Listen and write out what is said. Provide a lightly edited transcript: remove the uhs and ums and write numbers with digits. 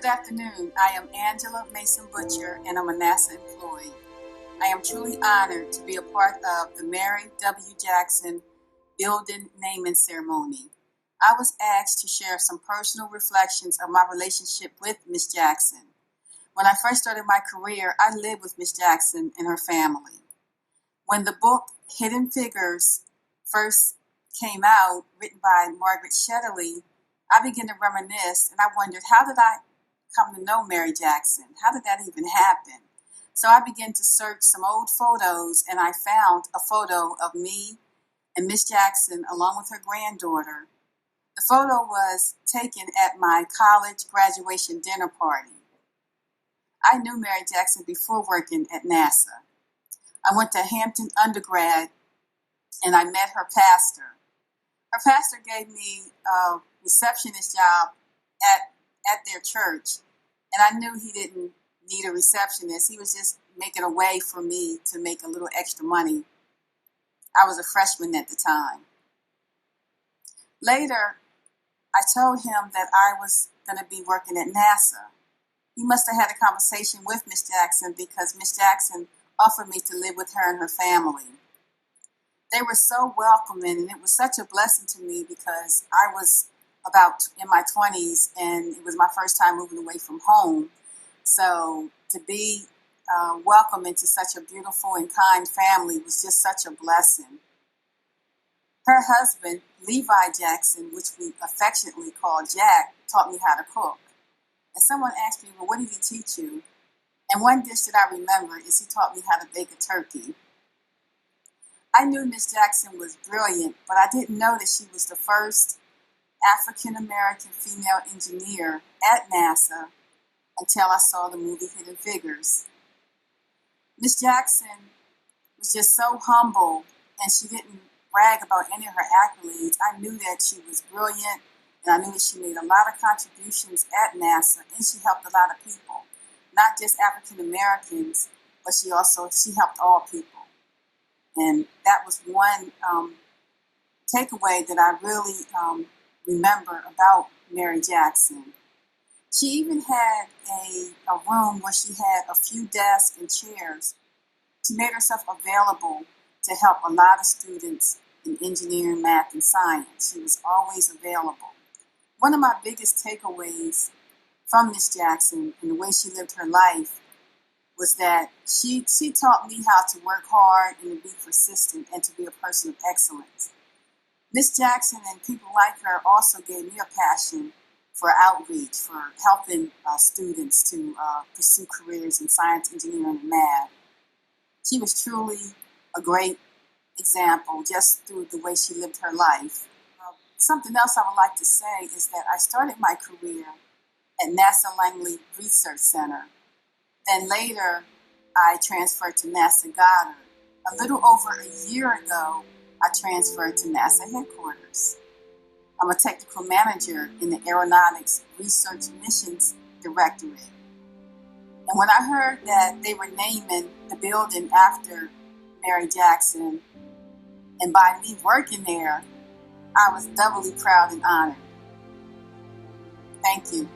Good afternoon. I am Angela Mason Butcher, and I'm a NASA employee. I am truly honored to be a part of the Mary W. Jackson Building Naming Ceremony. I was asked to share some personal reflections of my relationship with Miss Jackson. When I first started my career, I lived with Miss Jackson and her family. When the book Hidden Figures first came out, written by Margaret Shetterly, I began to reminisce, and I wondered, how did I come to know Mary Jackson? How did that even happen? So I began to search some old photos, and I found a photo of me and Miss Jackson along with her granddaughter. The photo was taken at my college graduation dinner party. I knew Mary Jackson before working at NASA. I went to Hampton undergrad, and I met her pastor. Her pastor gave me a receptionist job at their church, and I knew he didn't need a receptionist. He was just making a way for me to make a little extra money. I was a freshman at the time. Later, I told him that I was going to be working at NASA. He must have had a conversation with Miss Jackson because Miss Jackson offered me to live with her and her family. They were so welcoming, and it was such a blessing to me because I was about in my 20s, and it was my first time moving away from home. So to be welcomed into such a beautiful and kind family was just such a blessing. Her husband, Levi Jackson, which we affectionately call Jack, taught me how to cook. And someone asked me, well, what did he teach you? And one dish that I remember is he taught me how to bake a turkey. I knew Miss Jackson was brilliant, but I didn't know that she was the first African-American female engineer at NASA until I saw the movie Hidden Figures. Miss Jackson was just so humble, and she didn't brag about any of her accolades. I knew that she was brilliant, and I knew that she made a lot of contributions at NASA, and she helped a lot of people, not just African-Americans, but she helped all people. And that was one takeaway that I really remember about Mary Jackson. She even had a room where she had a few desks and chairs. She made herself available to help a lot of students in engineering, math, and science. She was always available. One of my biggest takeaways from Miss Jackson and the way she lived her life was that she taught me how to work hard and to be persistent and to be a person of excellence. Miss Jackson and people like her also gave me a passion for outreach, for helping students to pursue careers in science, engineering, and math. She was truly a great example just through the way she lived her life. Something else I would like to say is that I started my career at NASA Langley Research Center. Then later, I transferred to NASA Goddard. A little over a year ago, I transferred to NASA headquarters. I'm a technical manager in the Aeronautics Research Missions Directorate. And when I heard that they were naming the building after Mary Jackson, and by me working there, I was doubly proud and honored. Thank you.